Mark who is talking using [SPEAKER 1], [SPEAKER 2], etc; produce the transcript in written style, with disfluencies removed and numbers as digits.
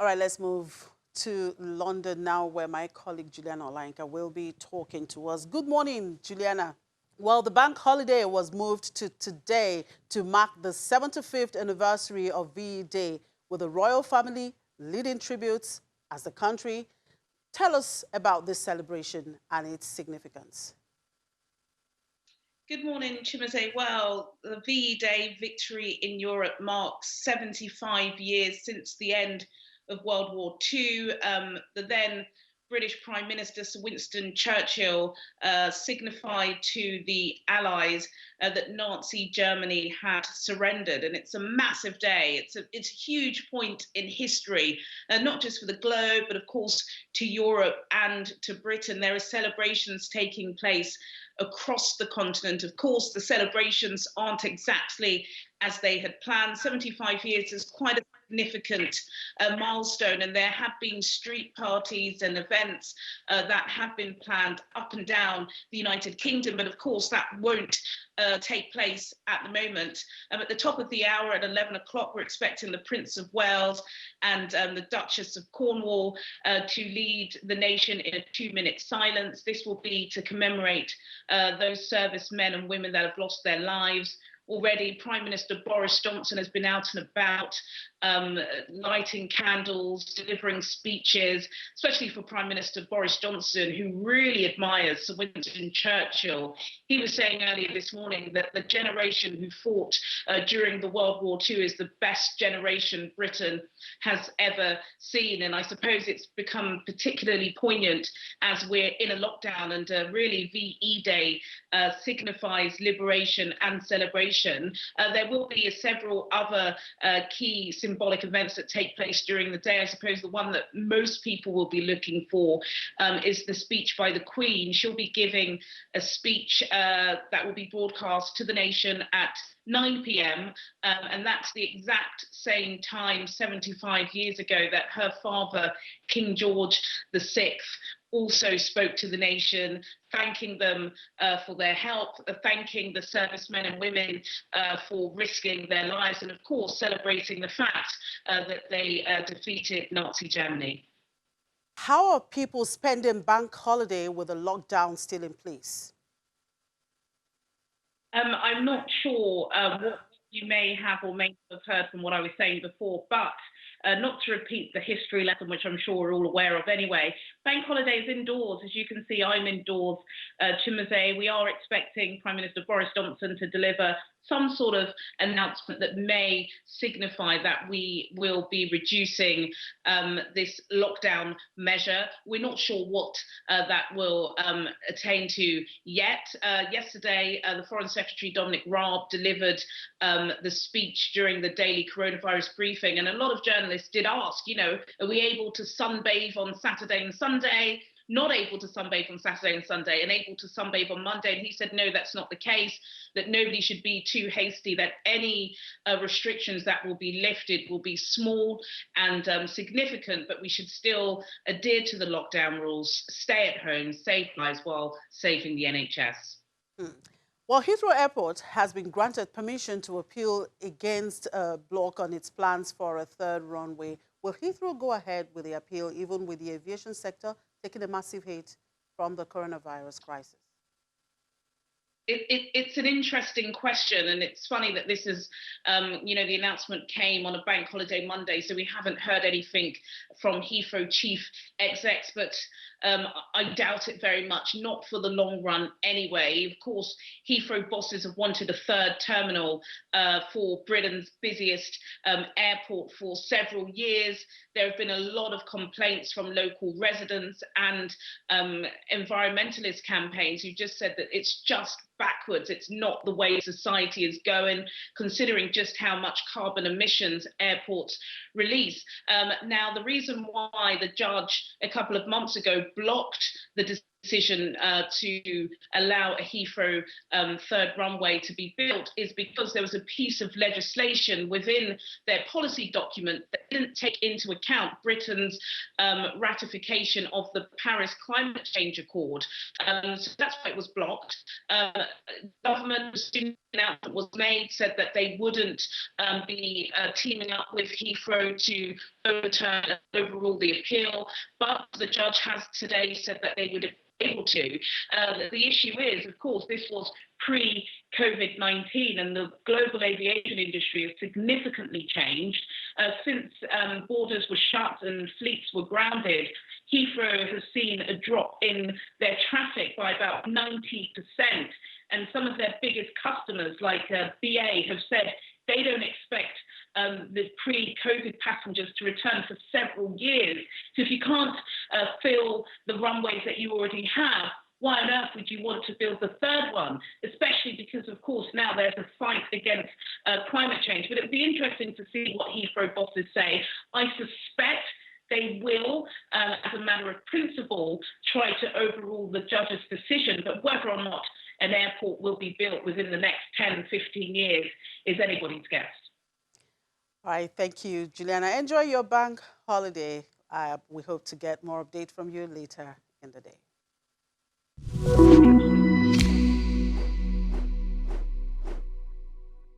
[SPEAKER 1] All right, let's move to London now, where my colleague Juliana Olainka will be talking to us. Good morning, Juliana. Well, the bank holiday was moved to today to mark the 75th anniversary of VE Day, with the royal family leading tributes as the country. Tell us about this celebration and its significance.
[SPEAKER 2] Good morning, Chimeze. Well, the VE Day victory in Europe marks 75 years since the end of World War II. The then British Prime Minister Sir Winston Churchill signified to the Allies that Nazi Germany had surrendered, and it's a massive day. It's a huge point in history, not just for the globe, but of course to Europe and to Britain. There are celebrations taking place across the continent. Of course, the celebrations aren't exactly as they had planned. 75 years is quite a significant milestone, and there have been street parties and events that have been planned up and down the United Kingdom, but of course that won't take place at the moment. At the top of the hour at 11 o'clock, we're expecting the Prince of Wales and the Duchess of Cornwall to lead the nation in a 2-minute silence. This will be to commemorate those servicemen and women that have lost their lives. Already, Prime Minister Boris Johnson has been out and about, lighting candles, delivering speeches, especially for Prime Minister Boris Johnson, who really admires Sir Winston Churchill. He was saying earlier this morning that the generation who fought during the World War II is the best generation Britain has ever seen. And I suppose it's become particularly poignant as we're in a lockdown, and really VE Day signifies liberation and celebration. There will be several other key symbolic events that take place during the day. I suppose the one that most people will be looking for is the speech by the Queen. She'll be giving a speech that will be broadcast to the nation at 9 p.m. And that's the exact same time 75 years ago that her father, King George VI, also spoke to the nation, thanking them for their help, thanking the servicemen and women for risking their lives, and of course celebrating the fact that they defeated Nazi Germany.
[SPEAKER 1] How are people spending bank holiday with the lockdown still in place?
[SPEAKER 2] I'm not sure what you may have or may have heard from what I was saying before, but not to repeat the history lesson, which I'm sure we're all aware of anyway. Bank holidays indoors. As you can see, I'm indoors. Chimeze, we are expecting Prime Minister Boris Johnson to deliver some sort of announcement that may signify that we will be reducing this lockdown measure. We're not sure what that will attain to yet. Yesterday, the Foreign Secretary Dominic Raab delivered the speech during the daily coronavirus briefing, and a lot of journalists did ask, are we able to sunbathe on Saturday and Sunday? Not able to sunbathe on Saturday and Sunday, and able to sunbathe on Monday. And he said, no, that's not the case, that nobody should be too hasty, that any restrictions that will be lifted will be small and significant, but we should still adhere to the lockdown rules, stay at home, save lives while saving the NHS.
[SPEAKER 1] Well, Heathrow Airport has been granted permission to appeal against a block on its plans for a third runway. Will Heathrow go ahead with the appeal, even with the aviation sector taking a massive hit from the coronavirus crisis?
[SPEAKER 2] It's an interesting question, and it's funny that this is, the announcement came on a bank holiday Monday, so we haven't heard anything from Heathrow chief execs, but I doubt it very much, not for the long run anyway. Of course, Heathrow bosses have wanted a third terminal for Britain's busiest airport for several years. There have been a lot of complaints from local residents and environmentalist campaigns who just said that it's just backwards. It's not the way society is going, considering just how much carbon emissions airports release. Now, the reason why the judge a couple of months ago blocked the decision to allow a Heathrow third runway to be built is because there was a piece of legislation within their policy document that didn't take into account Britain's ratification of the Paris Climate Change Accord. So that's why it was blocked. Government, as soon as the announcement was made, said that they wouldn't be teaming up with Heathrow to overturn and overrule the appeal, but the judge has today said that they would be able to. The issue is, of course, this was pre-COVID-19, and the global aviation industry has significantly changed. Since borders were shut and fleets were grounded, Heathrow has seen a drop in their traffic by about 90%. And some of their biggest customers, like BA, have said they don't expect the pre-COVID passengers to return for several years. So if you can't fill the runways that you already have, why on earth would you want to build the third one? Especially because, of course, now there's a fight against climate change. But it would be interesting to see what Heathrow bosses say. I suspect they will, as a matter of principle, try to overrule the judge's decision. But whether or not an airport will be built within the next 10, 15 years is anybody's guess.
[SPEAKER 1] All right, thank you, Juliana. Enjoy your bank holiday. We hope to get more update from you later in the day.